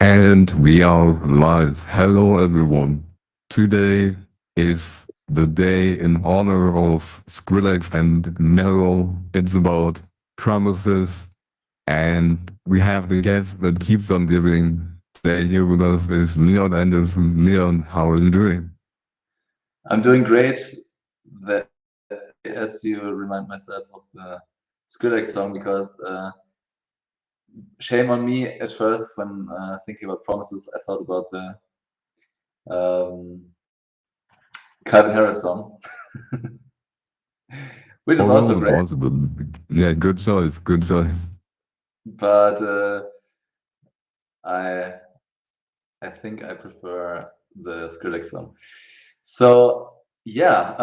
And we are live. Hello, everyone. Today is the day in honor of Skrillex and Melo. It's about promises, and we have the guest that keeps on giving. Today here with us is Leon Andersen. Leon, how are you doing? I'm doing great. That as you remind myself of the Skrillex song because shame on me at first when thinking about promises. I thought about the um, Calvin Harris song, which is also Oh, great, possible. Yeah, good choice. Good choice. but I I think I prefer the Skrillex song. So yeah,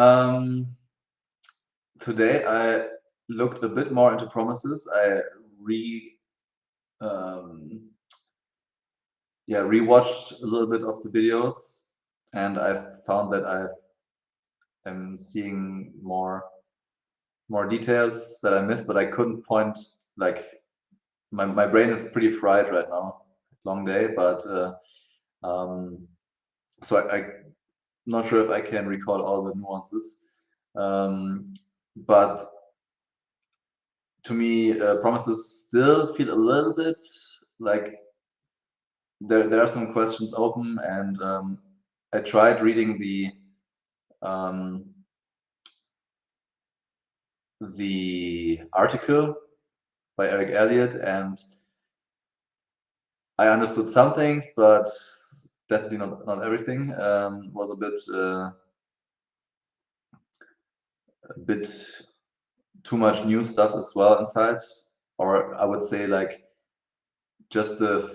today I looked a bit more into promises. I re um, yeah rewatched a little bit of the videos, and I found that I am seeing more details that I missed, but I couldn't point like my brain is pretty fried right now. Long day, but um, so I'm not sure if I can recall all the nuances. Um, but to me, promises still feel a little bit like there are some questions open, and I tried reading um, the article by Eric Elliott, and I understood some things, but definitely not everything. Was a bit too much new stuff as well inside, or I would say like just a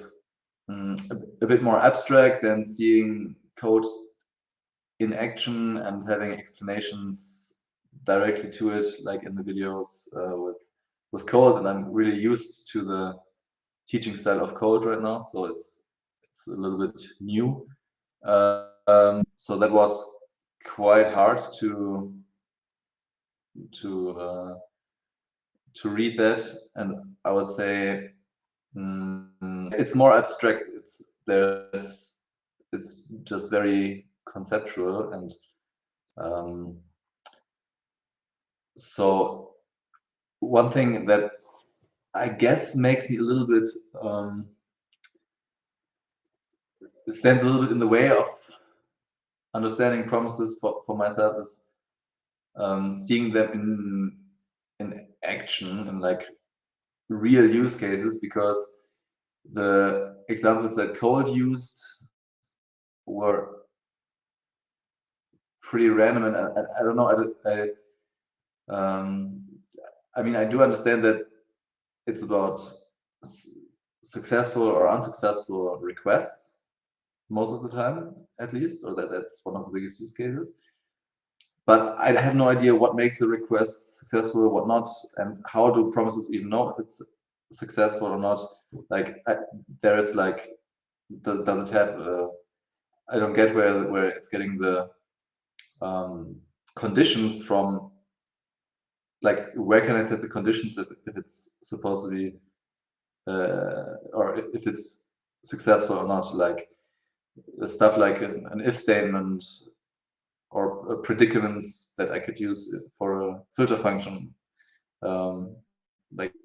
bit more abstract than seeing code in action and having explanations directly to it, like in the videos with code. And I'm really used to the teaching style of code right now, so it's a little bit new. So that was quite hard to uh, to read that, and I would say it's more abstract. It's just very conceptual, and um, so one thing that I guess makes me a little bit stands a little bit in the way of understanding promises for myself is seeing them in action and like real use cases, because the examples that Cole used were pretty random, and I don't know. Um, I mean, I do understand that it's about successful or unsuccessful requests most of the time, at least, or that's one of the biggest use cases. But I have no idea what makes a request successful, what not, and how do promises even know if it's successful or not? Like, there is like, does it have? I don't get where it's getting the conditions from. Like, where can I set the conditions if it's supposed to be, or if it's successful or not? Like stuff like an if statement or predicaments that I could use for a filter function. Like,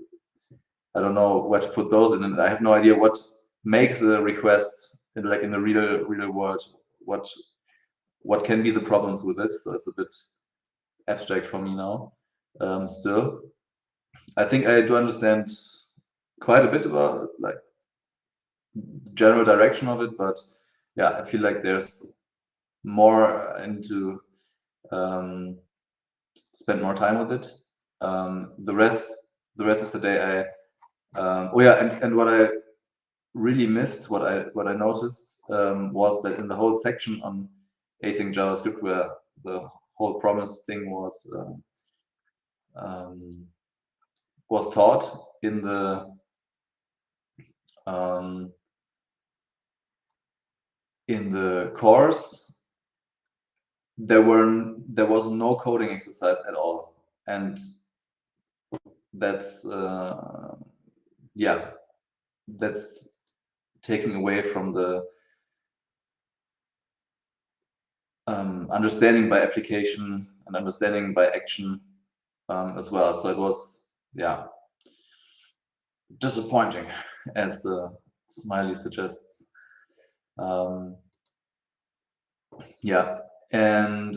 I don't know where to put those in, and I have no idea what makes a request in like in the real world. What what can be the problems with it? So it's a bit abstract for me now. Still, I think I do understand quite a bit about like general direction of it, but yeah, I feel like there's more into um, spend more time with it. The rest of the day, oh yeah, and what I really missed, what I noticed was that in the whole section on async JavaScript, where the whole promise thing um, was taught um, in the course, there was no coding exercise at all, and that's yeah, that's taking away from the understanding by application and understanding by action as well. So it was, yeah, disappointing, as the smiley suggests. Yeah, and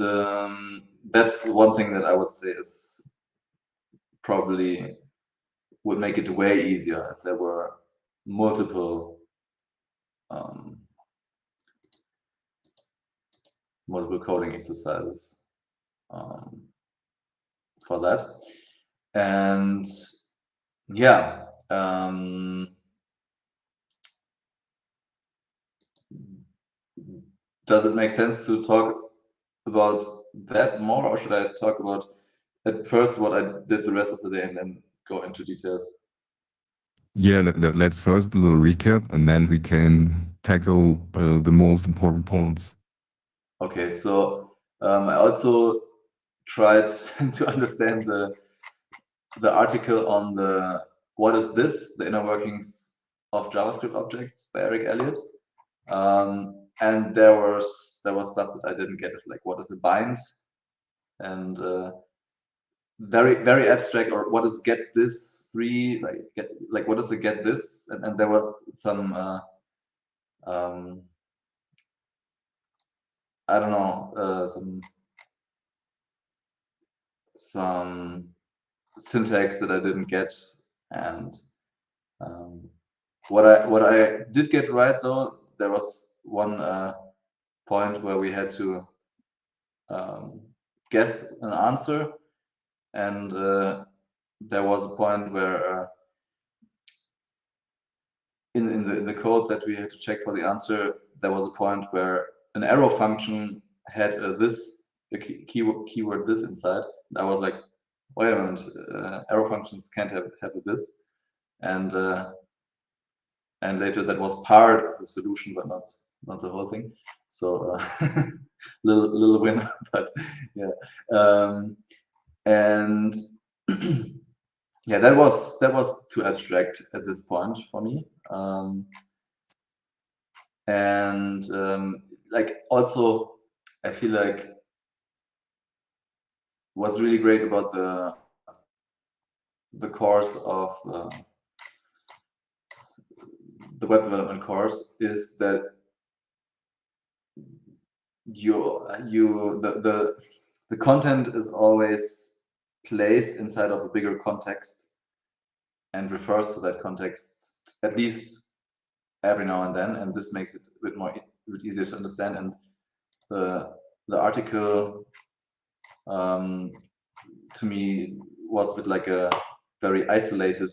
that's one thing that I would say is probably would make it way easier if there were multiple multiple coding exercises for that. And yeah, does it make sense to talk about that more, or should I talk about at first what I did the rest of the day and then go into details? Yeah, let's first do a recap and then we can tackle the most important points. Okay, so I also tried to understand the article on the what is this, the inner workings of JavaScript objects by Eric Elliott. And there was stuff that I didn't get, like what is a bind, and very abstract, or what is get this three, like what is a get this, and there was some I don't know, some syntax that I didn't get, and what I did get right though, there was one point where we had to guess an answer, and there was a point where in the code that we had to check for the answer, there was a point where an arrow function had the keyword this inside, and I was like, wait a minute, arrow functions can't have a this, and later that was part of the solution, but not the whole thing. So little win, but yeah, and yeah, that was too abstract at this point for me. And like also, I feel like what's really great about the course of the web development course is that the content is always placed inside of a bigger context and refers to that context at least every now and then, and this makes it a bit easier to understand. And the article to me was a bit like a very isolated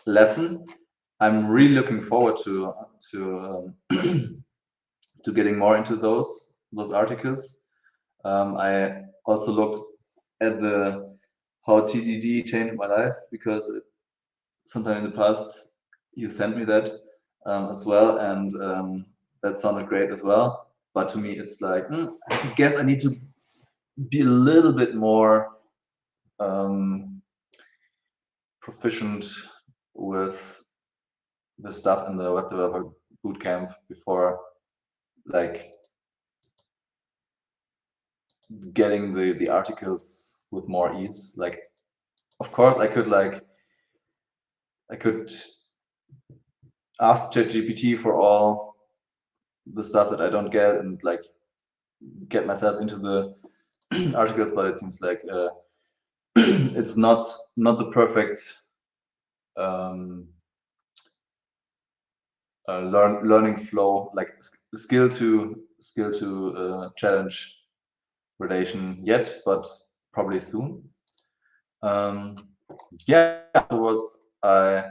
lesson. I'm really looking forward to to getting more into those articles. I also looked at the how TDD changed my life, because sometime in the past you sent me that as well, and that sounded great as well. But to me, it's like I guess I need to be a little bit more proficient with the stuff in the web developer bootcamp before like getting the articles with more ease. Like, of course, I could ask ChatGPT for all the stuff that I don't get and like get myself into the articles, but it seems like it's not the perfect learning flow, like skill to challenge relation yet, but probably soon. Yeah, afterwards I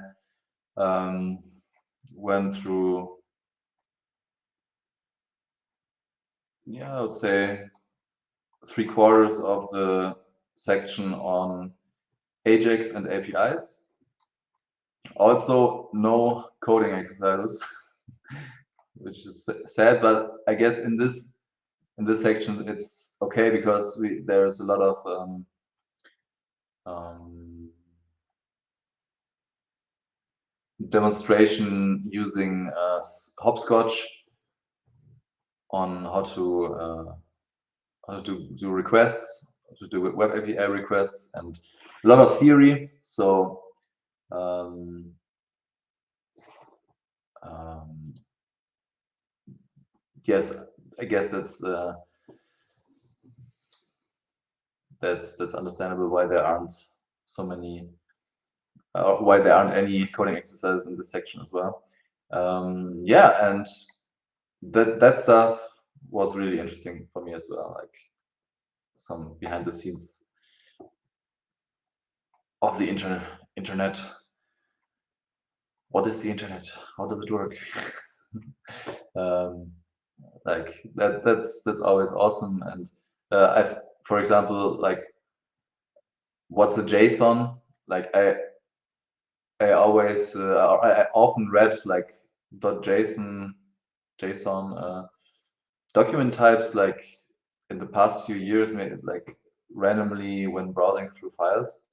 went through, I would say 3/4 of the section on Ajax and APIs. Also, no coding exercises, which is sad, but I guess in this section it's okay, because there's a lot of demonstration using hopscotch on how to do requests, to do web API requests, and a lot of theory. So yes, I guess that's understandable why there aren't so many, why there aren't any coding exercises in this section as well. Yeah, and that stuff was really interesting for me as well, like some behind the scenes of the internet. What is the internet? How does it work? Like that's always awesome. And I've, for example, like what's a JSON? Like I always I often read like .json document types like in the past few years, maybe like randomly when browsing through files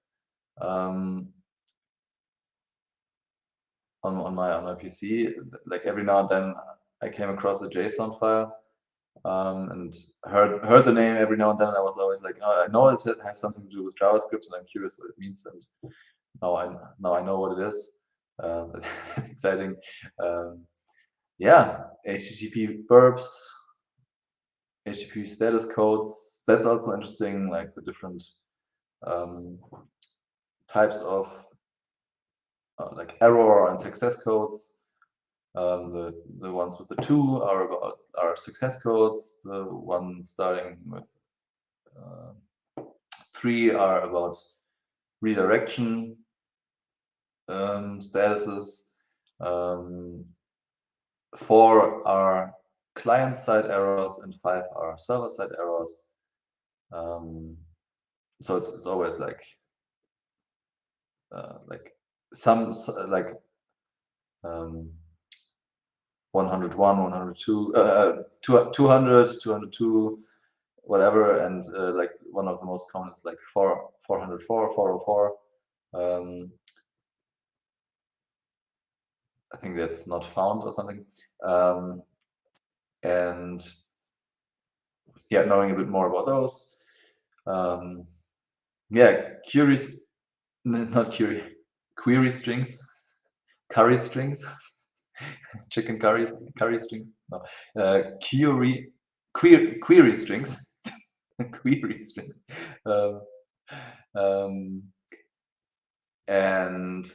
on my PC. Like every now and then I came across a JSON file and heard the name every now and then. And I was always like, oh, I know it has something to do with JavaScript, and I'm curious what it means. And now I know what it is. That's exciting. Yeah, HTTP verbs, HTTP status codes. That's also interesting, like the different types of like error and success codes. The ones with the 2 are success codes. The ones starting with 3 are about redirection statuses. 4 are client-side errors, and 5 are server-side errors. So it's always like some like 101, 102, 200, 202, whatever, and like one of the most common is like 404, 404. I think that's not found or something. And yeah, knowing a bit more about those. Yeah, queries, not query strings, curry strings, chicken curry strings. No, query strings, query strings, and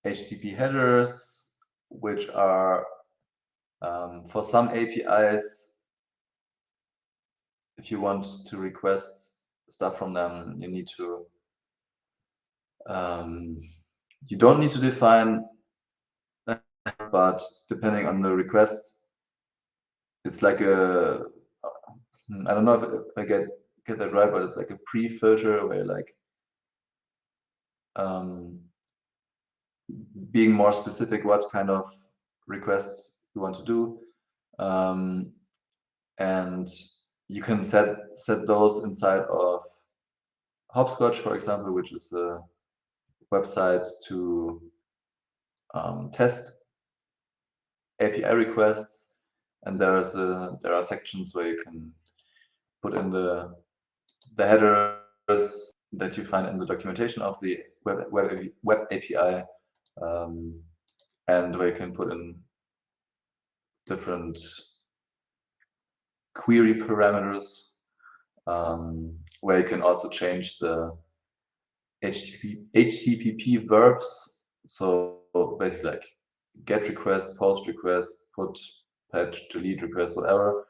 HTTP headers, which are for some APIs, if you want to request stuff from them, you need to you don't need to define, but depending on the requests, it's like a I don't know if I get that right, but it's like a pre-filter where like being more specific what kind of requests you want to do, and you can set those inside of Hopscotch, for example, which is a website to test API requests, and there are sections where you can put in the headers that you find in the documentation of the web API, and where you can put in different query parameters, where you can also change the HTTP verbs. So basically like get request, post request, put, patch, delete request, whatever.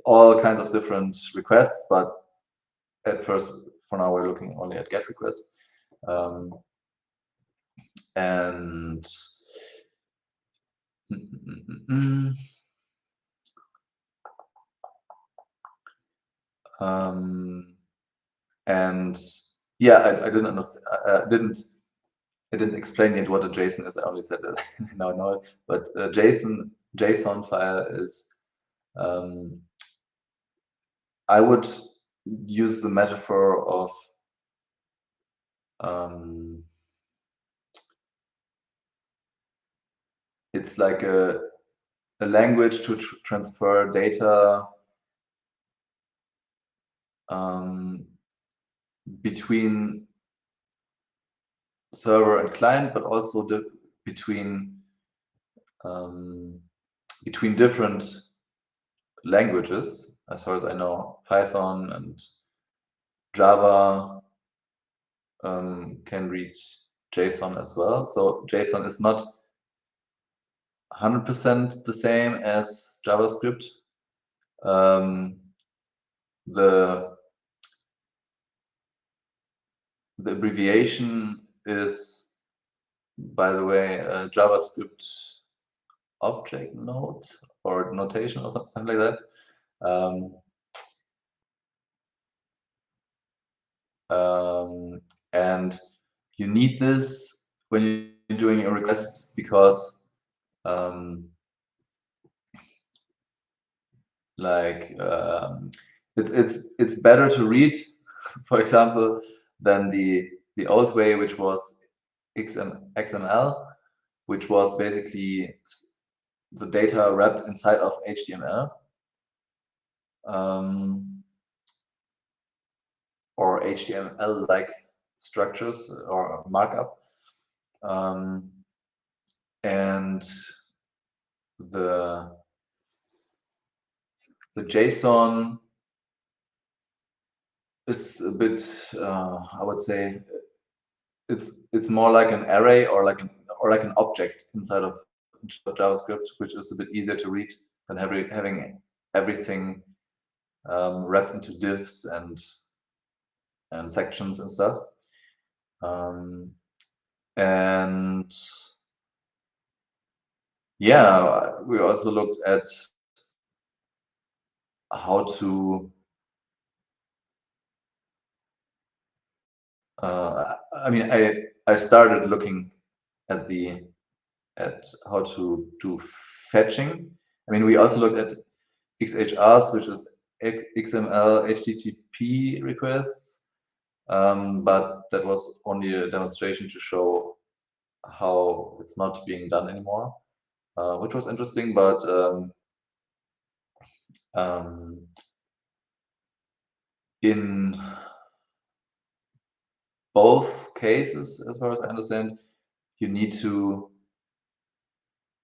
All kinds of different requests, but at first, for now, we're looking only at get requests. And and yeah, I didn't understand. I didn't explain yet what a JSON is. I only said that now I know it. But a JSON file is, I would use the metaphor of um, it's like a language to transfer data between server and client, but also between between different languages. As far as I know, Python and Java can read JSON as well. So JSON is not 100% the same as JavaScript. The abbreviation is, by the way, JavaScript object node or notation or something like that. And you need this when you're doing a request because it's better to read, for example, than the old way, which was XML, which was basically the data wrapped inside of HTML or HTML-like structures or markup, and the JSON is a bit, I would say, it's more like an array or like an object inside of JavaScript, which is a bit easier to read than having everything wrapped into divs and sections and stuff. And yeah, we also looked at how to I mean, I started looking at how to do fetching. I mean, we also looked at XHRs, which is XML HTTP requests, but that was only a demonstration to show how it's not being done anymore, which was interesting. But in both cases, as far as I understand, you need to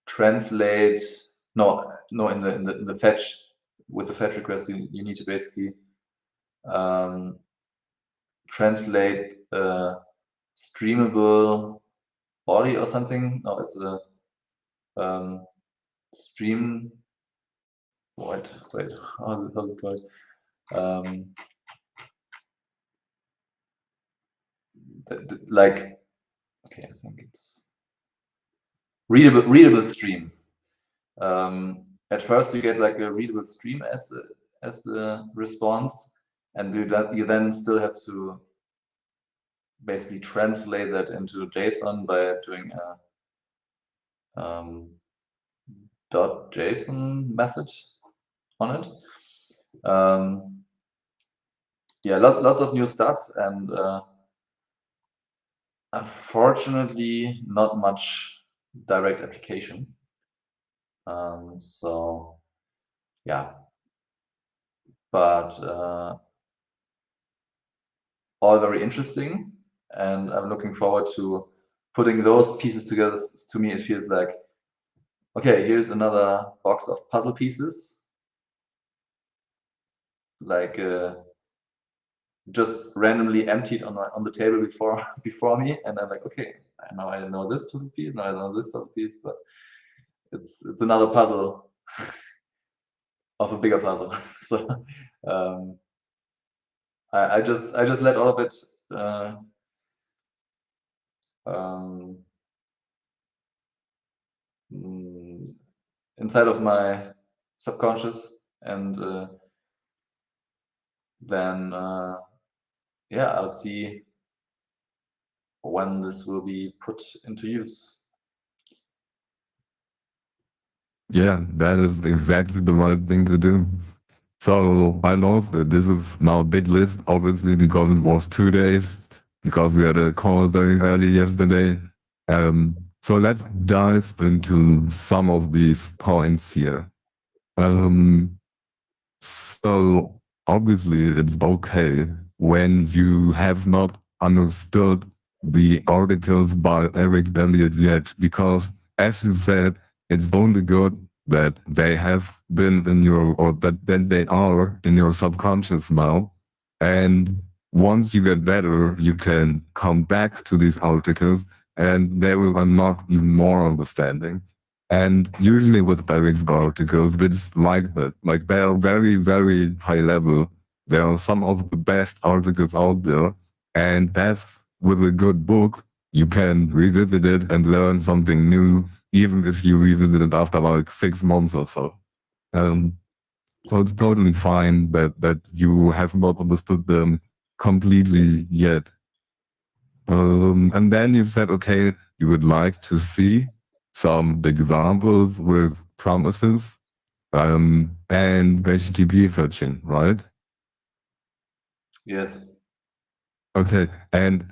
translate. No, in the fetch, with the fetch request, you need to basically translate a streamable body or something. No, it's a stream. Wait, how's it called? Like, okay, I think it's readable stream. At first, you get like a readable stream as the response, and you then still have to basically translate that into JSON by doing a .json method on it. Yeah, lots of new stuff, and unfortunately, not much direct application. So yeah, but all very interesting, and I'm looking forward to putting those pieces together. To me, it feels like, okay, here's another box of puzzle pieces, like just randomly emptied on the table before me, and I'm like, okay, now I know this puzzle piece, now I know this puzzle piece, but it's another puzzle of a bigger puzzle. So I just let all of it inside of my subconscious, and then yeah, I'll see when this will be put into use. Yeah, that is exactly the right thing to do. So I know that this is now a big list, obviously, because it was 2 days. because we had a call very early yesterday. So let's dive into some of these points here. Um, so obviously it's okay when you have not understood the articles by Eric Belliot yet, because as you said, it's only good that they have been in your, or that they are in your subconscious now. And once you get better, you can come back to these articles and they will unlock even more understanding. And usually with Eric's articles, it's like that. Like they are very, very high level. They are some of the best articles out there. And as with a good book, you can revisit it and learn something new, even if you revisit it after like 6 months or so. Um, so it's totally fine that you have not understood them completely yet. And then you said, okay, you would like to see some examples with promises and HTTP fetching, right? Yes. Okay. And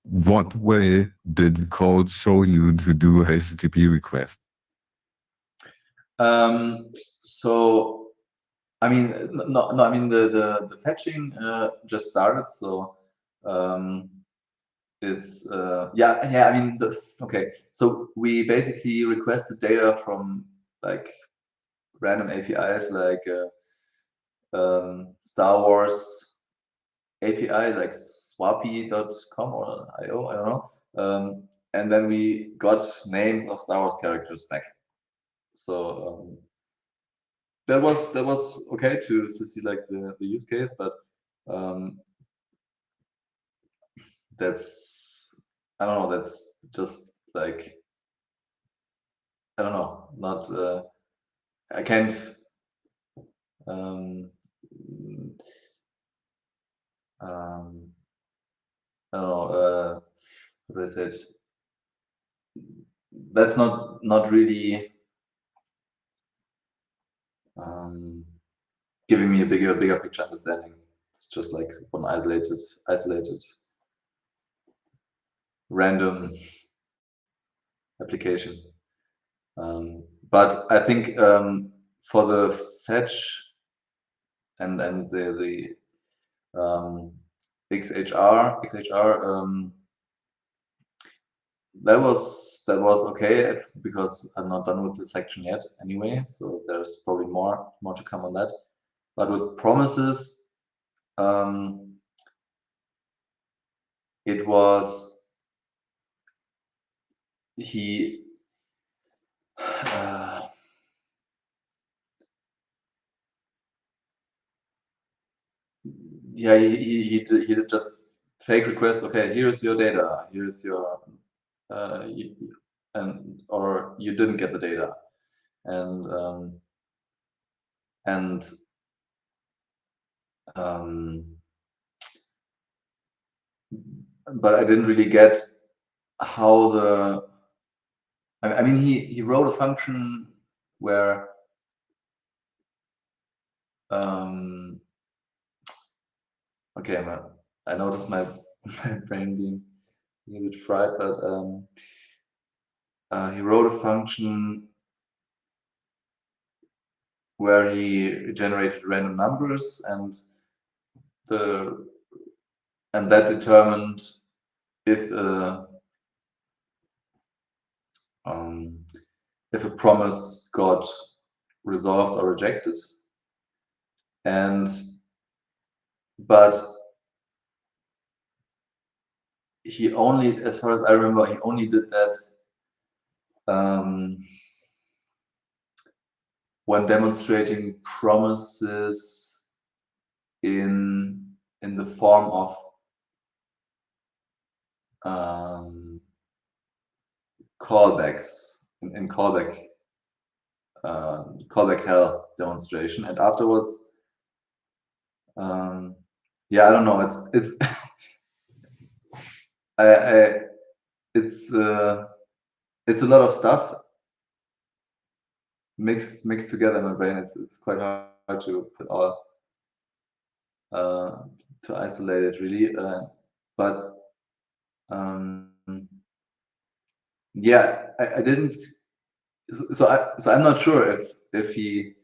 what way did code show you to do HTTP request? So I mean, no, I mean the fetching just started, so um, it's yeah. I mean, okay. So we basically requested data from like random APIs, like Star Wars API, like swappy.com or IO, I don't know. And then we got names of Star Wars characters back. So that was okay to see like the use case, but um, that's I don't know. That's just like I don't know. Not I can't. Um, um, I don't know. What do I say? That's not really um, giving me a bigger picture understanding. It's just like one isolated random application. But I think for the fetch and the XHR that was okay because I'm not done with the section yet anyway, so there's probably more to come on that. But with promises, um, it was he yeah he did just fake request. Okay, here's your data. Here's your and or you didn't get the data, and and um, but I didn't really get how the. I mean, he wrote a function where um, okay, I noticed my brain being a bit fried, but he wrote a function where he generated random numbers the and that determined if um, if a promise got resolved or rejected. And but he only, as far as I remember, he only did that when demonstrating promises in the form of callbacks in callback hell demonstration, and afterwards, yeah, I don't know. It's I it's a lot of stuff mixed together in my brain. It's quite hard to put all uh, to isolate it really, but um, yeah, I didn't. So I'm not sure if he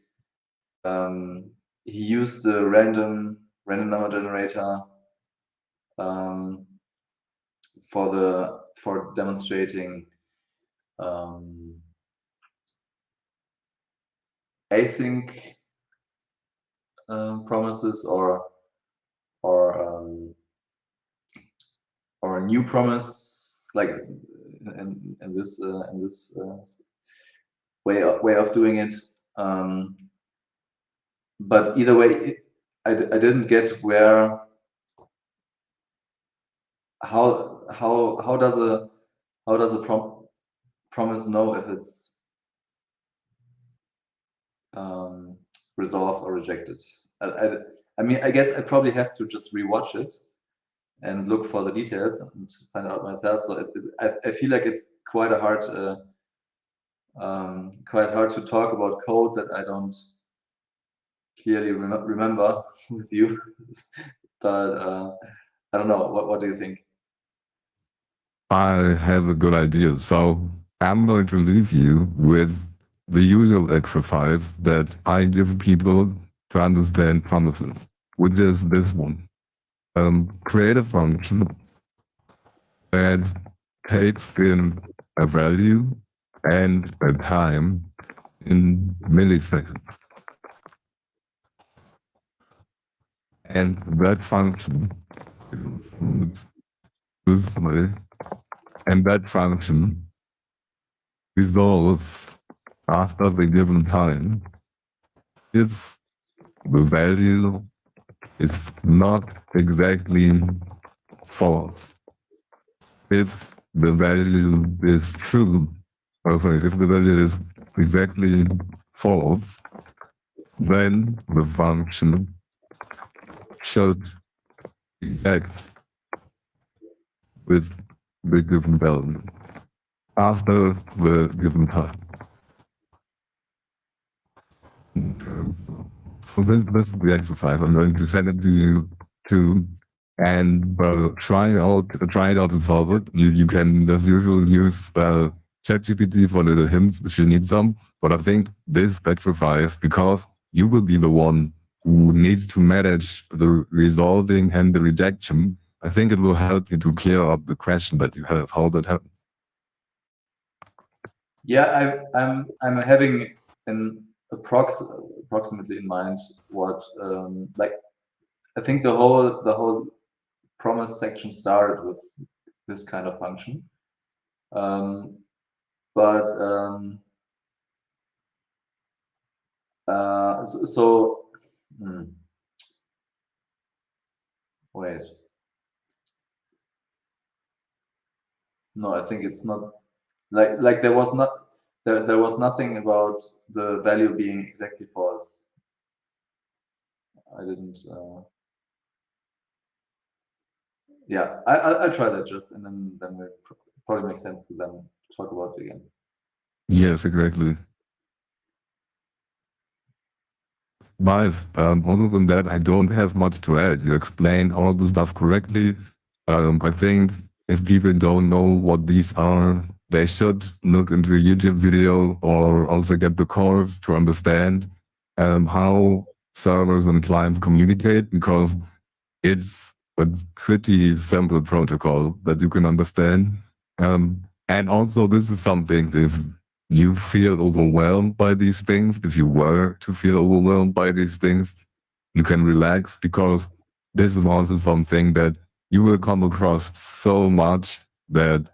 used the random number generator um, for demonstrating async promises or or a new promise, like in this way of doing it. But either way, I didn't get where how does a promise know if it's resolved or rejected? I mean, I guess I probably have to just rewatch it and look for the details and find out myself. So I feel like it's quite hard to talk about code that I don't clearly remember with you. But I don't know. What do you think? I have a good idea. So I'm going to leave you with the usual exercise that I give people to understand promises, which is this one. Create a function that takes in a value and a time in milliseconds. And that function this way, and that function resolves after the given time if the value is not exactly false. If the value is true, or sorry, if the value is exactly false, then the function should react with the given value after the given time. So this is the exercise. I'm going to send it to you too, and try it out and solve it. You can, as usual, use ChatGPT for little hints if you need some. But I think this exercise, because you will be the one who needs to manage the resolving and the rejection, I think it will help you to clear up the question that you have, how that happens. Yeah, I'm having an approximately in mind what like I think the whole promise section started with this kind of function. But so wait, no, I think it's not like there was nothing about the value being exactly false. I didn't. Yeah, I'll try that just, and then it probably makes sense to then talk about it again. Yes, exactly. But other than that, I don't have much to add. You explained all the stuff correctly. I think if people don't know what these are, they should look into a YouTube video or also get the course to understand how servers and clients communicate, because it's a pretty simple protocol that you can understand. And also, this is something if you feel overwhelmed by these things, if you were to feel overwhelmed by these things, you can relax, because this is also something that you will come across so much that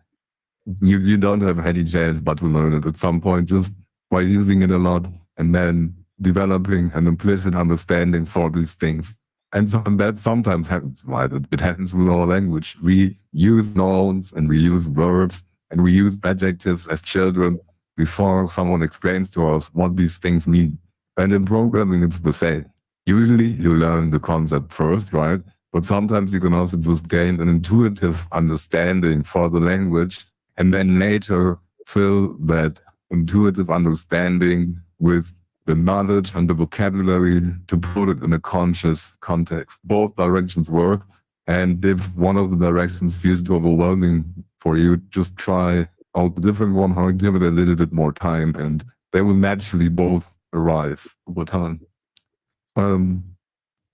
you don't have any chance but to learn it at some point just by using it a lot and then developing an implicit understanding for these things. And that sometimes happens, right? It happens with our language. We use nouns and we use verbs and we use adjectives as children before someone explains to us what these things mean. And in programming, it's the same. Usually you learn the concept first, right? But sometimes you can also just gain an intuitive understanding for the language and then later fill that intuitive understanding with the knowledge and the vocabulary to put it in a conscious context. Both directions work. And if one of the directions feels too overwhelming for you, just try out the different one or give it a little bit more time and they will naturally both arrive over time. Um,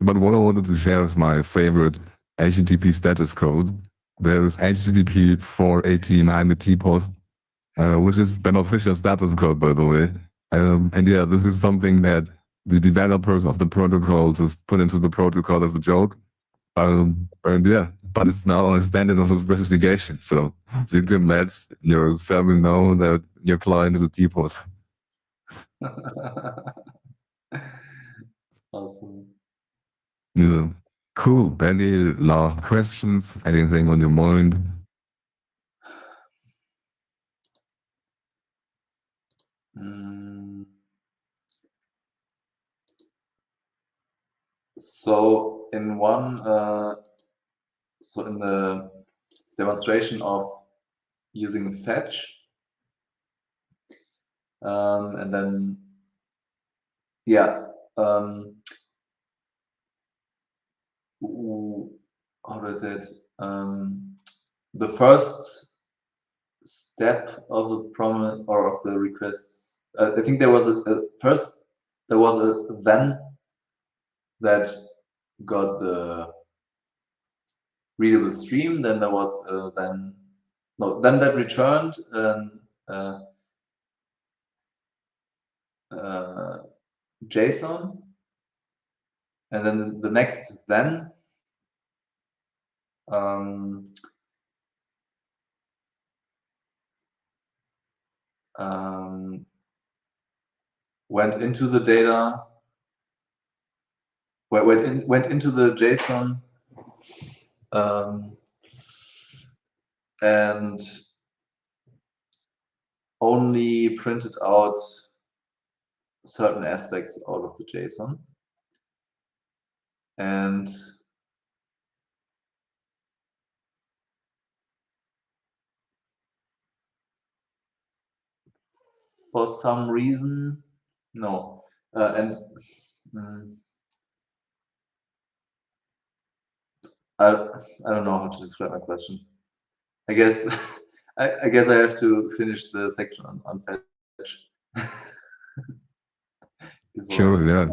but what I wanted to share is my favorite HTTP status code. There's HTTP 489 the teapot, which is beneficial status code, by the way. And yeah, this is something that the developers of the protocol just put into the protocol as a joke. And yeah, but it's now a standard of specification. So you can let your server know that your client is a teapot. Awesome. Yeah. Cool. Any last questions? Anything on your mind? So in one, so in the demonstration of using fetch, and then yeah, how do I say it? The first step of the promise or of the requests. I think there was a first there was a then that got the readable stream. Then there was then that returned uh, JSON, and then the next then um, went into the data, went into the JSON, and only printed out certain aspects out of the JSON. And for some reason, no. And I don't know how to describe my question. I guess I guess I have to finish the section on fetch. Sure, yeah.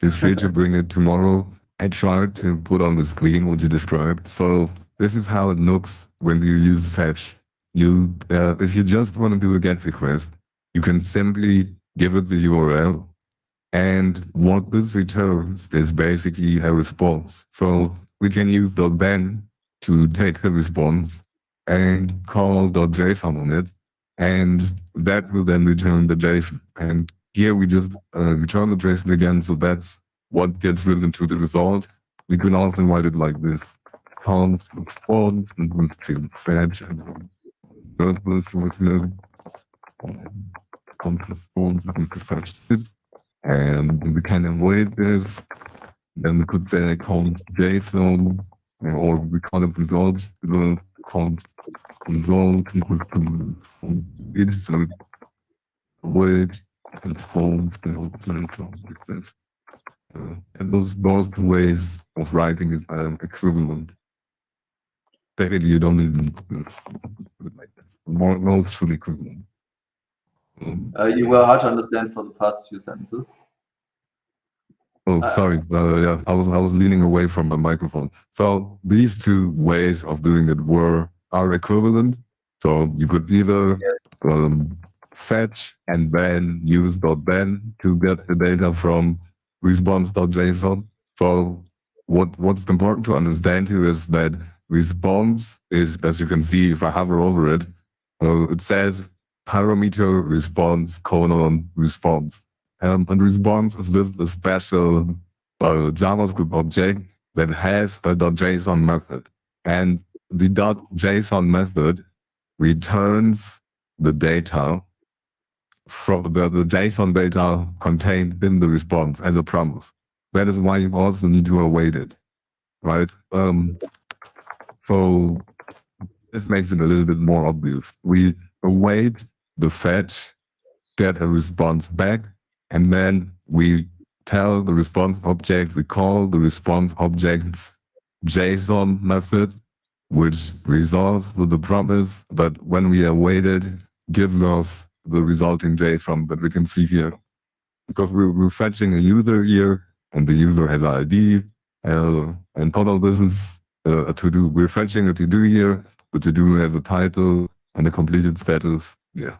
Feel free to bring it tomorrow. I tried to put on the screen what you described. So this is how it looks when you use fetch. If you just want to do a GET request, you can simply give it the URL. And what this returns is basically a response. So we can use .then to take the response and call .json on it. And that will then return the JSON. And here we just return the JSON again. So that's what gets written to the result. We can also write it like this. Const response and we can fetch and const response and fetch this. And we can avoid this. Then we could say const JSON, or we call it results, the const result equal to it's a word transforms and those two ways of writing is equivalent. Technically, you don't need like more fully equivalent. You were hard to understand for the past few sentences. Oh, sorry. Yeah, I was leaning away from my microphone. So these two ways of doing it are equivalent. So you could either fetch and then use .then to get the data from response.json. So what's important to understand here is that response is, as you can see, if I hover over it, it says parameter response : response. And response is just a special JavaScript object that has a .json method. And the .json method returns the data from the JSON data contained in the response as a promise. That is why you also need to await it, right? So this makes it a little bit more obvious. We await the fetch, get a response back, and then we tell the response object, we call the response object's JSON method, which resolves the promise, but when we await it, gives us the resulting JSON that we can see here. Because we're fetching a user here, and the user has an ID, and all of this is a to-do. We're fetching a to-do here, the to-do has a title and a completed status. Yeah.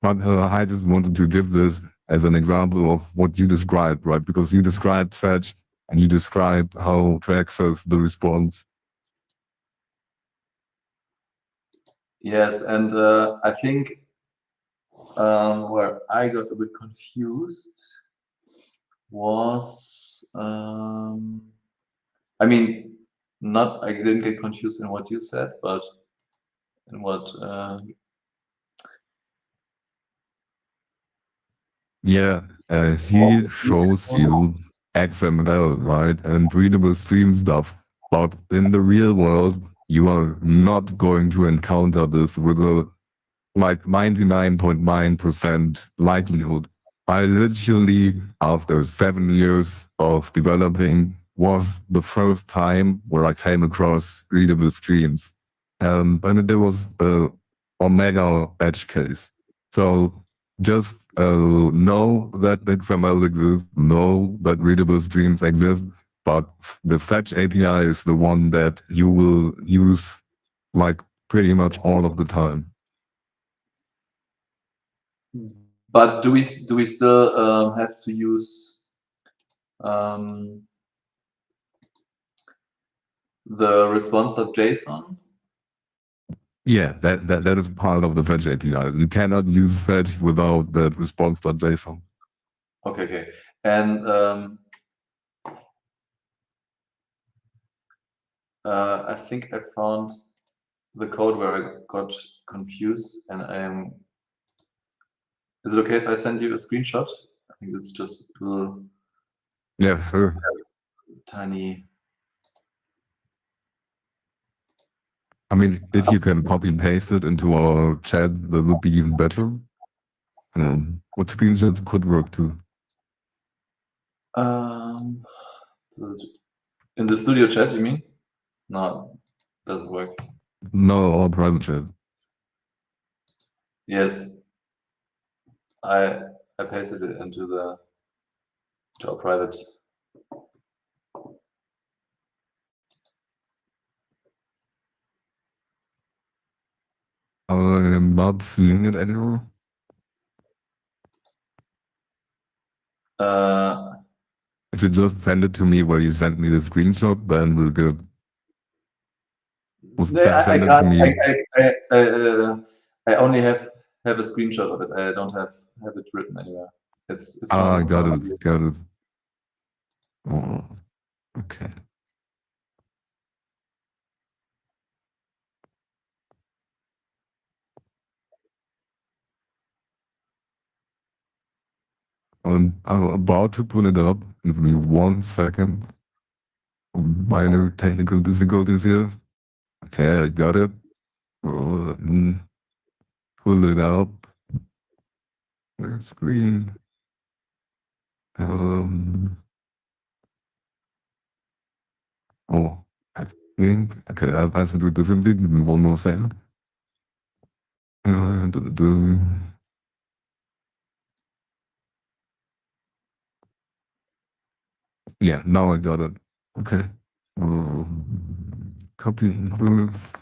But I just wanted to give this as an example of what you described, right? Because you described fetch and you described how to access the response. Yes, and I think where I got a bit confused was, I mean, not I didn't get confused in what you said, but in what Yeah, he shows you XML, right, and readable stream stuff. But in the real world, you are not going to encounter this with a like 99.9% likelihood. I literally, after 7 years of developing, was the first time where I came across readable streams. And there was a Omega edge case. So just know that XML exists, know that readable streams exist, but the fetch API is the one that you will use like pretty much all of the time. but do we still have to use um, the response.json? Yeah, that is part of the fetch API. You cannot use fetch without that response.json. Okay, okay. And I think I found the code where I got confused, and I'm. Is it okay if I send you a screenshot? I think it's just a little Yeah, sure. tiny. I mean, if you can copy and paste it into our chat, that would be even better. What screenshot could work too. Um, in the studio chat, you mean? No, doesn't work. No, our private chat. Yes, I pasted it into the to our private. I am not seeing it anymore. If you just send it to me where you sent me the screenshot, then we're good. No, I Send it to can't. me. I only have a screenshot of it. I don't have it written anywhere. It's Ah, I not. got it. Got it. Oh, okay. I'm about to put it up. Give me 1 second. Minor technical difficulties here. Okay, I got it. Pull it up. Screen. Oh, I think. Okay, I'll pass it with differently. Give me 1 more second. Uh, duh, duh, duh. Yeah, now I got it. Okay. Copy and paste.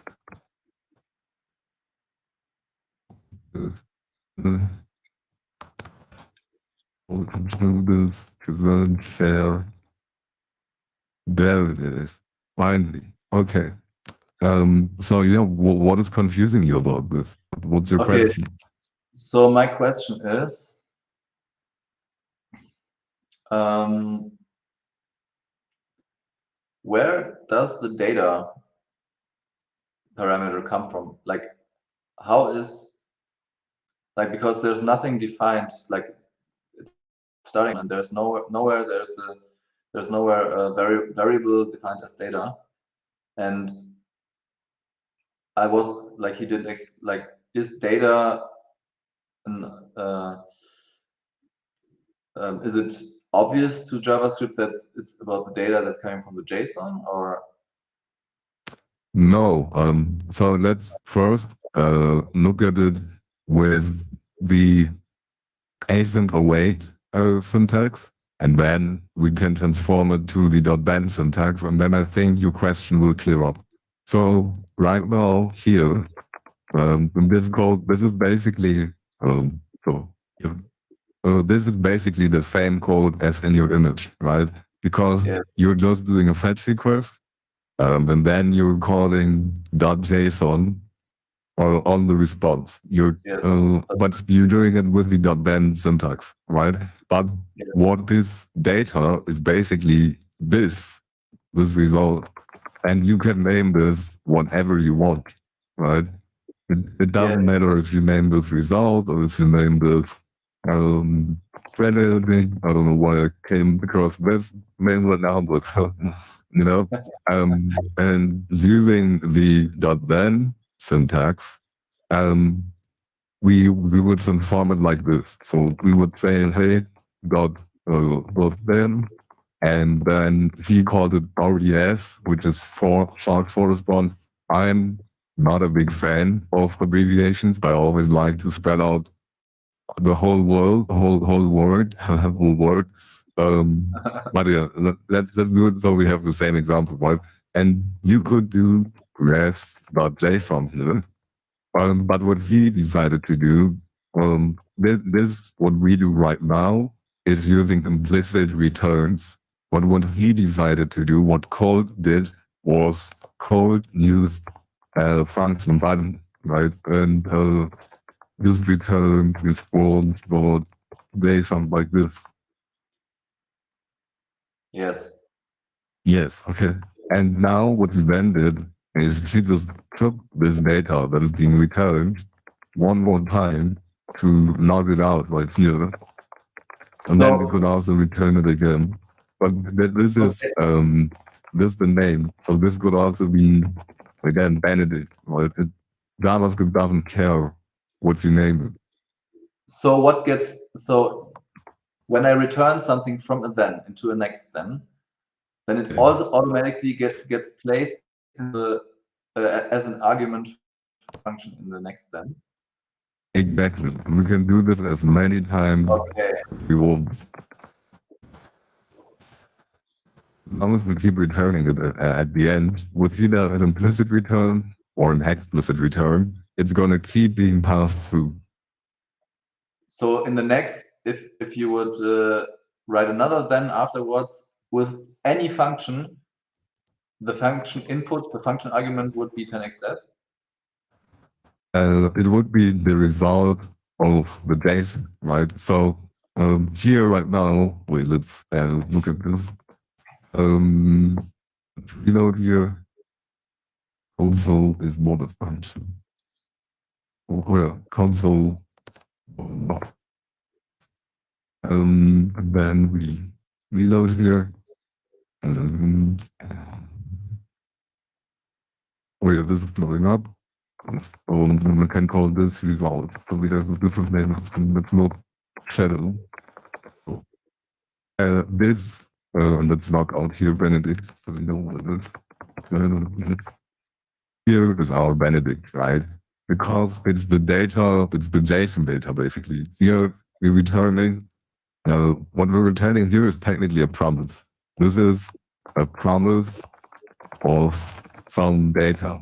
Control this, present, share. There it is. Finally. Okay. So yeah, what is confusing you about this? What's your Okay. question? So my question is, where does the data parameter come from? Like, how is because there's nothing defined. Like, it's starting and there's nowhere there's nowhere a variable defined as data. And I was like, he didn't like, is data an is it obvious to JavaScript that it's about the data that's coming from the JSON, or No. So let's first look at it with the async await syntax, and then we can transform it to the .ben syntax, and then I think your question will clear up. So right now here, in this code, this is basically so if, this is basically the same code as in your image, right? Because Yes. you're just doing a fetch request, and then you're calling .json or on the response. Yes. But you're doing it with the .then syntax, right? But Yes. what this data is basically this result, and you can name this whatever you want, right? It doesn't Yes. matter if you name this result or if you name this crediting. I don't know why I came across this name right now, but you know, and using the .then syntax, um, we would transform it like this. So we would say, hey, dot then, and then he called it RES, which is for short for response. I'm not a big fan of abbreviations, but I always like to spell out the whole world, whole word, whole word. But yeah, let's do it so we have the same example, right? And you could do res.json here, but what he decided to do, this what we do right now is using implicit returns. But what he decided to do, what code did, was code used a function button, right? And this return response or they something like this. Yes. Yes, okay. And now what we then did is she just took this data that is being returned one more time to log it out right here, and then we So could also return it again. But this is okay. this is the name, so this could also be again Benedict. Right? JavaScript doesn't care what you name it. So what gets so when I return something from a then into a next then it Yes. also automatically gets placed in the as an argument function in the next then. Exactly. We can do this as many times Okay. as we want. As long as we keep returning it at the end, with either an implicit return or an explicit return, it's going to keep being passed through. So in the next, if you would write another then afterwards with any function, the function input, the function argument would be 10xf. It would be the result of the JSON, right? So here right now, wait, let's look at this. Here, console is not a function. Or console, then we reload here. Wait, this is blowing up. We can call this result. So we have a different name. It's not shadow. This, let's knock out here Benedict. So we know what it is. Here is our Benedict, right? Because it's the data, it's the JSON data basically. Here we're returning, what we're returning here is technically a promise. This is a promise of some data,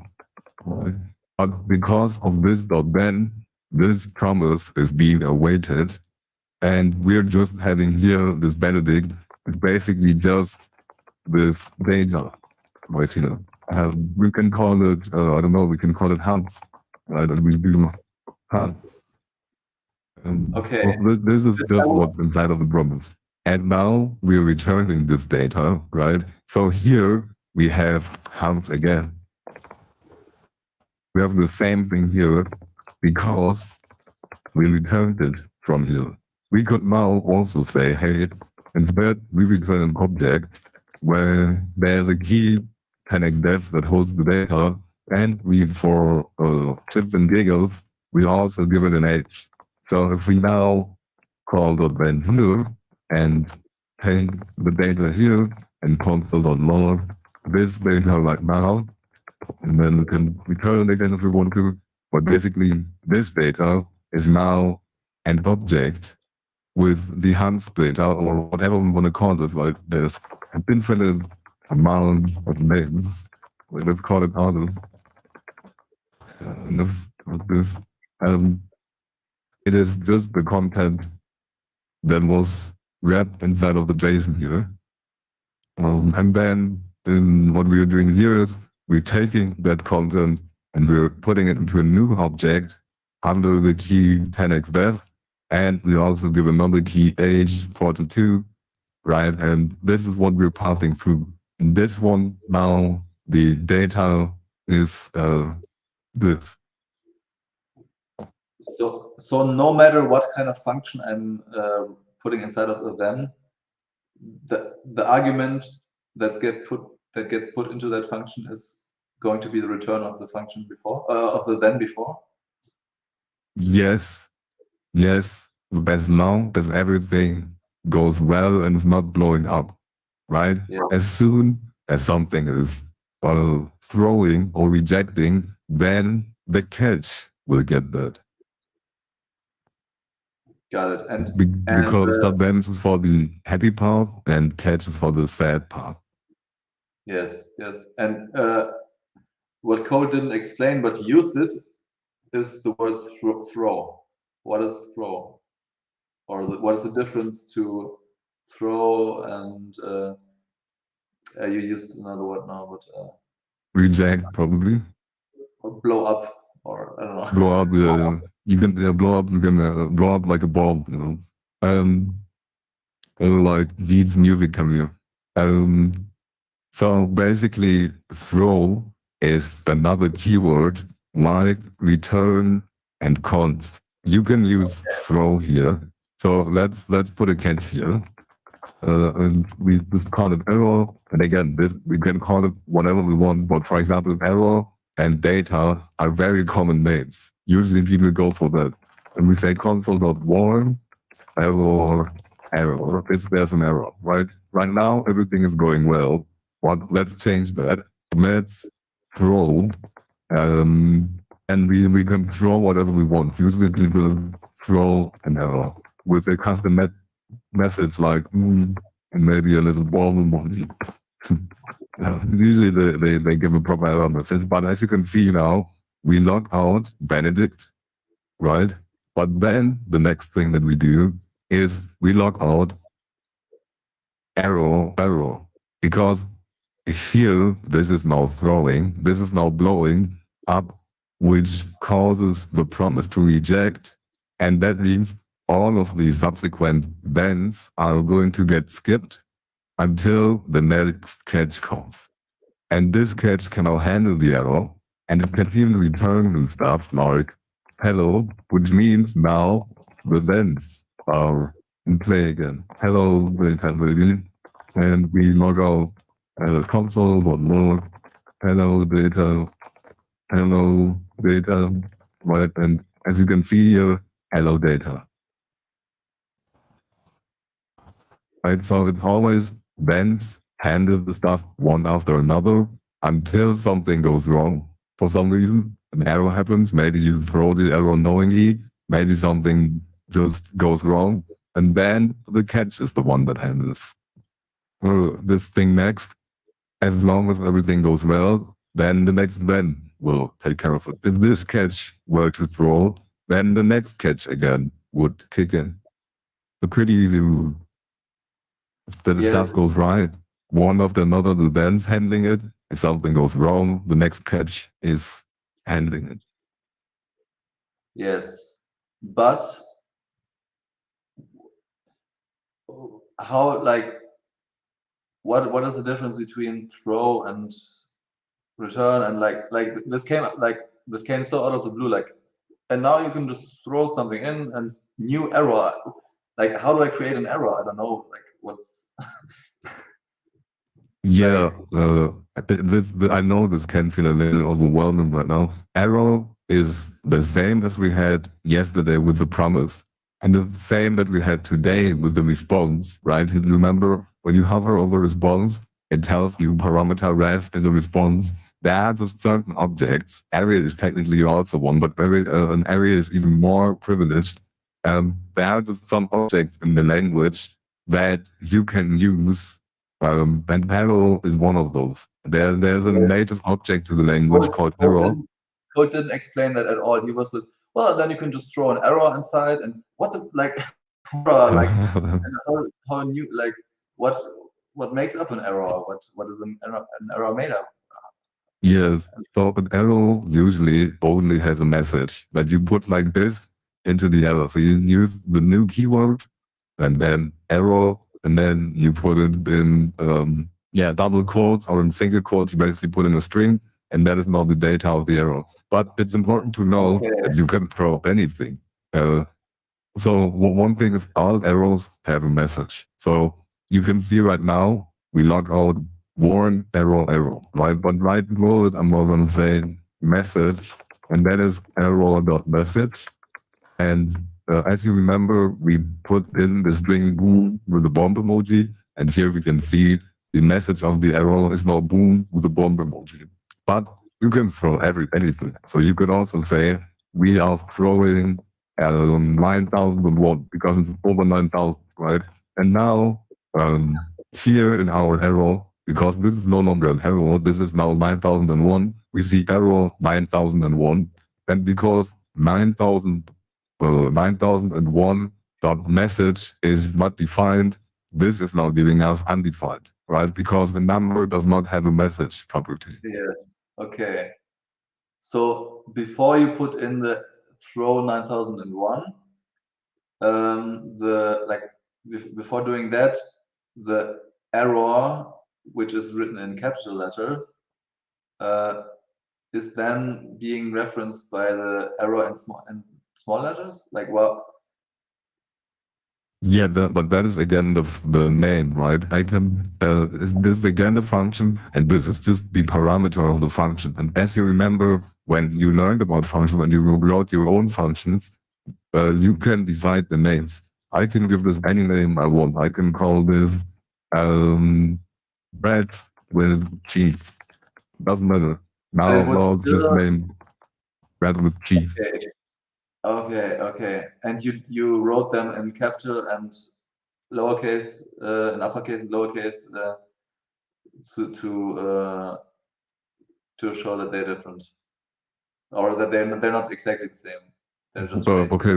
right? But because of this .then, this promise is being awaited, and we're just having here this Benedict. It's basically just this data right here. We can call it, I don't know, we can call it Hans, right? And we do Hans. Okay. Well, this is just what's inside of the promise. And now we're returning this data, right? So here we have Hans again. We have the same thing here because we returned it from here. We could now also say, hey, instead we return an object where there's a key connect def that holds the data, and we, for chips and giggles, we also give it an edge. So if we now call .then here and take the data here and console.log this data right now, and then we can return again if we want to. But basically, this data is now an object with the hand splitter or whatever we want to call it, right? There's an infinite amount of names. Let's call it others. And of this, um, it is just the content that was wrapped inside of the JSON here. And then what we are doing here is we're taking that content and we're putting it into a new object under the key 10xDef. And we also give another key age 42, right? And this is what we're passing through. In this one, now the data is this. So no matter what kind of function I'm putting inside of a then, the argument that gets put into that function is going to be the return of the function before of the then before. Yes, yes. As long as everything goes well and is not blowing up, right? Yeah. As soon as something is throwing or rejecting, then the catch will get that. Got it. And because the bends is for the happy part and catch is for the sad part. Yes, yes. And what Cole didn't explain, but he used it, is the word throw. What is throw? Or what is the difference to throw and you used another word now, but reject probably. Or blow up, or I don't know. Blow up. You can blow up. You can blow up like a bomb. You know, like Deed's music career. So basically, throw is another keyword like return and const. You can use throw here. So let's put a catch here. And we just call it error. And again, we can call it whatever we want. But for example, error and data are very common names. Usually people go for that. And we say console.warn, error, error, if there's an error, right? Right now, everything is going well. But let's change that. Let's throw, and we can throw whatever we want. Usually people throw an error with a custom message like and maybe a little ball emoji. Usually they give a proper error message, but as you can see now, we log out Benedict, right? But then the next thing that we do is we log out error, because here this is now throwing, this is now blowing up, which causes the promise to reject, and that means all of the subsequent thens are going to get skipped until the next catch comes. And this catch can now handle the error, and it can even return stuff like hello, which means now the thens are in play again. Hello, and we log out console, one more, hello data, right? And as you can see here, hello data. Right, so it's always bends, handle the stuff one after another until something goes wrong. For some reason, an error happens. Maybe you throw the error knowingly. Maybe something just goes wrong. And then the catch is the one that handles this thing next. As long as everything goes well, then the next then will take care of it. If this catch were to throw, then the next catch again would kick in. It's a pretty easy rule. If the stuff goes right, one after another, the then's handling it. If something goes wrong, the next catch is handling it. Yes, but how, like, what is the difference between throw and return? And like this came so out of the blue, like, and now you can just throw something in and new error. Like, how do I create an error? I don't know. Like, what's Yeah, I know this can feel a little overwhelming right now. Error is the same as we had yesterday with the promise, and the same that we had today with the response, right? You remember when you hover over response, it tells you parameter ref is a response there's a certain objects. Area is technically also one, but an area is even more privileged. There are just some objects in the language that you can use. And arrow is one of those. There's a Yes. native object to the language Code, called Code arrow. didn't, Code didn't explain that at all. He was just, well, then you can just throw an arrow inside and what the, like, arrow, like, and how new, like, what what makes up an arrow? What is an arrow made of? Yes. So an arrow usually only has a message that you put like this into the arrow. So you use the new keyword and then arrow, and then you put it in double quotes or in single quotes. You basically put in a string, and that is now the data of the arrow. But it's important to know Okay, that you can throw anything. So one thing is all arrows have a message. So you can see right now we log out warn arrow, right? But right below it, I'm going to say message, and that is arrow.message. And as you remember, we put in the string boom with the bomb emoji, and here we can see the message of the arrow is now boom with the bomb emoji. But you can throw anything. So you could also say we are throwing 9,001 because it's over 9,000, right? And now here in our arrow, because this is no longer an arrow, this is now 9,001, we see arrow 9,001. And because 9,001 dot message is not defined, this is now giving us undefined, right? Because the number does not have a message property. yes, okay. So before you put in the throw 9001, before doing that, the error, which is written in capital letter, is then being referenced by the error in small letters. Like, well, Yeah, but that is again the name, right? This is again the function, and this is just the parameter of the function. And as you remember, when you learned about functions, when you wrote your own functions, you can decide the names. I can give this any name I want. I can call this bread with cheese. Doesn't matter. but it would Now just still, name bread with cheese. okay, okay. And you wrote them in capital and lowercase, in uppercase and lowercase, to to show that they're different, or that they're not exactly the same. They're just strange. Okay.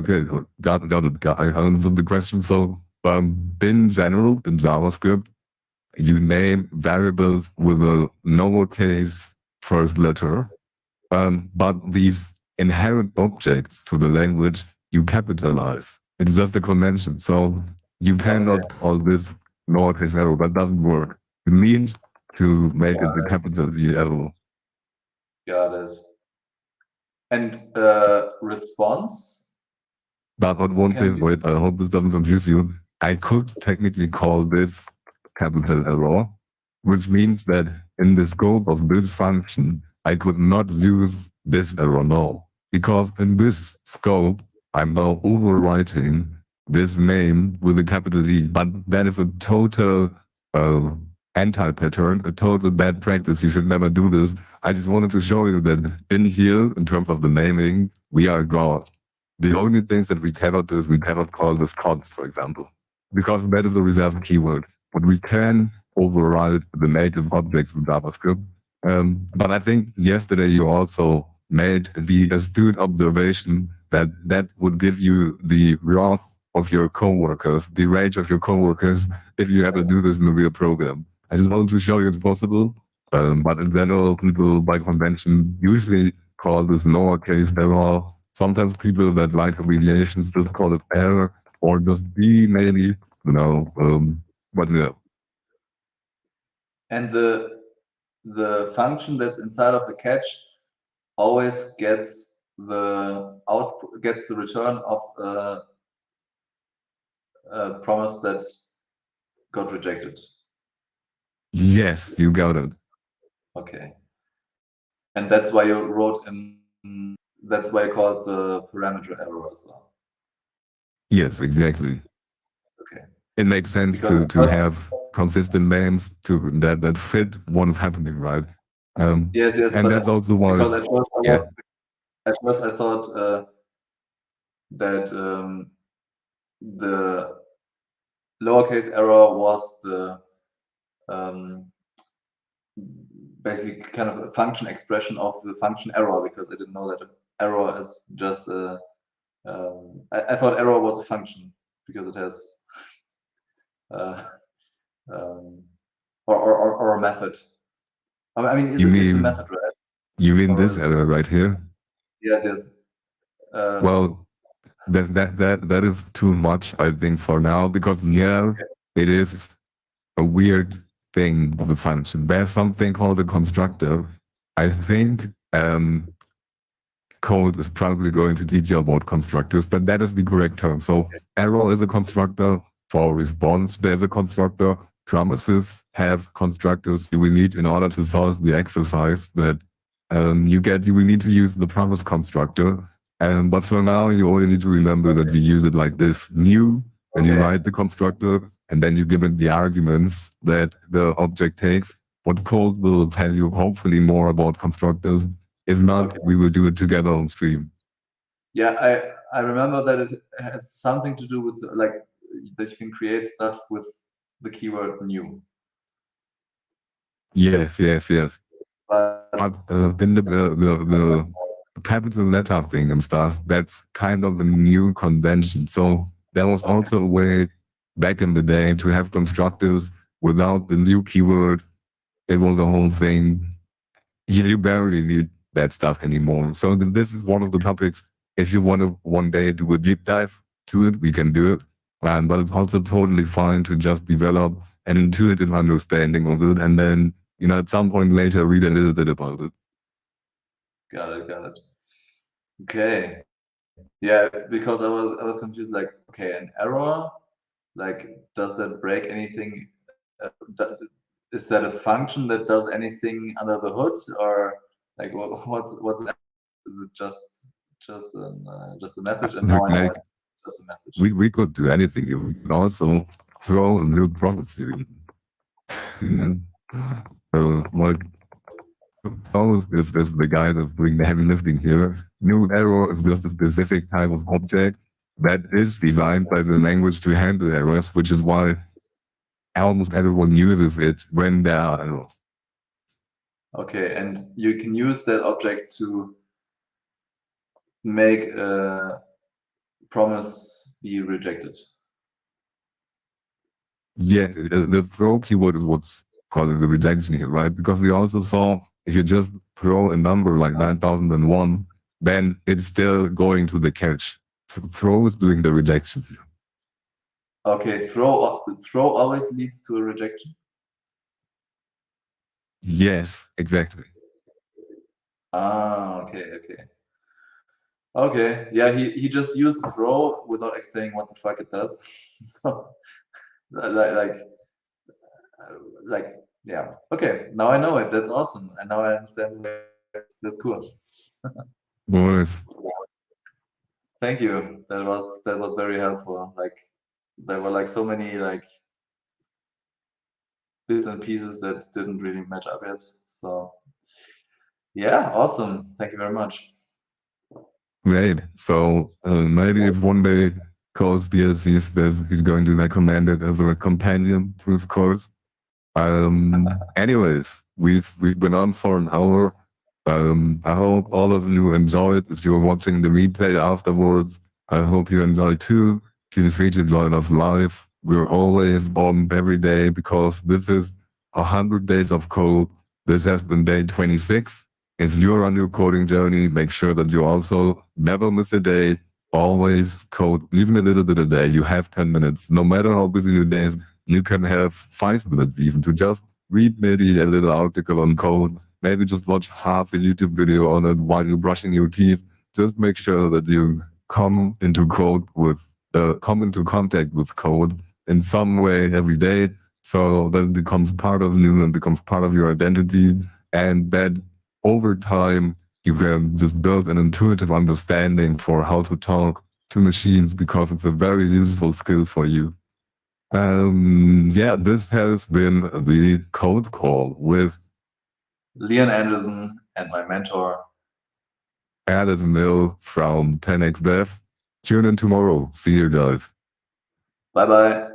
Got it. I answered the question. So, in general, in JavaScript, you name variables with a lowercase first letter, but these inherent objects to the language you capitalize. It's just a convention. So you Okay, cannot call this lowercase arrow. That doesn't work. You need to make it the got capital E arrow. it. And response But one can thing, be, wait, I hope this doesn't confuse you. I could technically call this capital error, which means that in the scope of this function, I could not use this error now. Because in this scope, I'm now overwriting this name with a capital E, but that is a total uh, anti-pattern, a total bad practice. You should never do this. I just wanted to show you that in here, in terms of the naming, we are God. The only things that we cannot do is we cannot call this const, for example, because that is a reserved keyword. But we can override the native objects in JavaScript. But I think yesterday you also made the astute observation that that would give you the wrath of your coworkers, the rage of your coworkers, if you had to do this in a real program. I just wanted to show you it's possible. But in general, people by convention usually call this lowercase error. Sometimes people that like abbreviations just call it R or just D maybe, you know. But yeah, and the function that's inside of the catch always gets the output, gets the return of a promise that got rejected. yes, you got it. Okay, and that's why you wrote in. That's why you call it the parameter error as well. Yes, exactly. Okay, It makes sense because to have consistent names to that fit what is happening, right? Yes, yes, And that's but also why, because yeah, at first I thought that the lowercase error was the um, basically kind of a function expression of the function error, because I didn't know that error is just a I thought error was a function because it has uh, um, or a method. I mean, you it's a mean method, right? you mean Or this is it? error right here? Yes, yes. Uh, Well, that is too much, I think, for now, because yeah, it is a weird thing of a function. There's something called a constructor. I think code is probably going to teach you about constructors, but that is the correct term. So error is a constructor. For response, there's a constructor. Promises have constructors you will need in order to solve the exercise that you will need to use the promise constructor. But for now, you only need to remember that you use it like this. New, when you okay, write the constructor, and then you give it the arguments that the object takes. What code will tell you hopefully more about constructors. If not, okay. we will do it together on stream. Yeah, I remember that it has something to do with like that you can create stuff with the keyword new. Yes, yes, yes. But But in the capital letter thing and stuff, that's kind of a new convention. So there was okay, also a way back in the day to have constructors without the new keyword. It was a whole thing. You barely need that stuff anymore. So this is one of the topics. If you want to one day do a deep dive to it, we can do it. But it's also totally fine to just develop an intuitive understanding of it, and then at some point later read a little bit about it. got it, got it. Okay, yeah, because I was confused. Like, okay, an error, like, does that break anything? Is that a function that does anything under the hood, or like what's an error? Is it just a message? And now I know Like it's just a message. we could do anything. You can also throw a new prophecy. So like Paulus is the guy that's doing the heavy lifting here. New error is just a specific type of object that is designed by the language to handle errors, which is why almost everyone uses it when there are errors. Okay, and you can use that object to make a promise be rejected. Yeah, the throw keyword is what's causing the rejection here, right? Because we also saw if you just throw a number like 9001, then it's still going to the catch. Throw is doing the rejection. Okay, throw always leads to a rejection. Yes, exactly. Ah, okay, okay. Okay, yeah, he just used throw without explaining what the fuck it does. So like like yeah. Okay, now I know it. That's awesome. And now I understand why that's cool. Or Thank you. That was very helpful. Like there were like so many like bits and pieces that didn't really match up yet. So yeah, awesome. Thank you very much. Great. So maybe if one day Cole's DLC says he's going to recommend it as a companion to his course. Anyways, we've been on for an hour. I hope all of you enjoyed. If you're watching the replay afterwards, I hope you enjoyed too. Feel free to join us live. We're always on every day because this is 100 days of code. This has been day 26. If you're on your coding journey, make sure that you also never miss a day. Always code, even a little bit a day. You have 10 minutes. No matter how busy your day is, you can have 5 minutes even to just read maybe a little article on code. Maybe just watch half a YouTube video on it while you're brushing your teeth. Just make sure that you come into contact with code in some way every day. So that it becomes part of you and becomes part of your identity. And that over time, you can just build an intuitive understanding for how to talk to machines because it's a very useful skill for you. Yeah, this has been the Code Call with Leon Andersen, and my mentor, Andersen Mill from 10x Dev. Tune in tomorrow. See you guys. Bye bye.